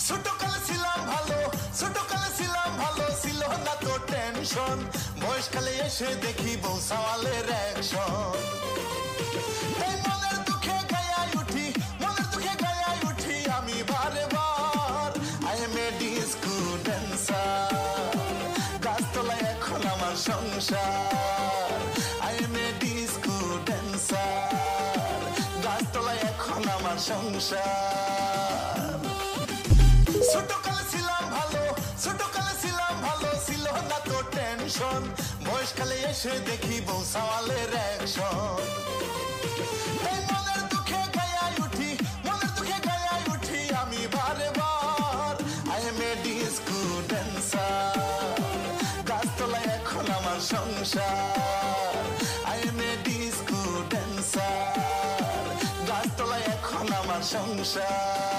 ছোটকালে ছিলাম ভালো, ছোটকালে ছিলাম ভালো, ছিল না তো টেনশন। বয়সকালে এসে দেখি বউ সাওয়ালের অ্যাকশন। এই মনের দুঃখে গায়ায় উঠি, মনের দুঃখে গায়ায় উঠি আমি বারে বার। I am a disco dancer, গাছতলায় এখন আমার সংসার। I am a disco dancer, গাছতলায় এখন আমার সংসার। ছোটকালে ছিলাম ভালো, ছোটকালে ছিলাম ভালো, ছিল না তো টেনশন। বয়সকালে এসে দেখি বউ সাওয়ালের অ্যাকশন। এই মনের দুঃখে গায়ায় উঠি, মনের দুঃখে গায়ায় উঠি আমি বারে বার। I am a disco dancer, গাছতলায় এখন আমার সংসার। I am a disco dancer, গাছতলায় এখন আমার সংসার।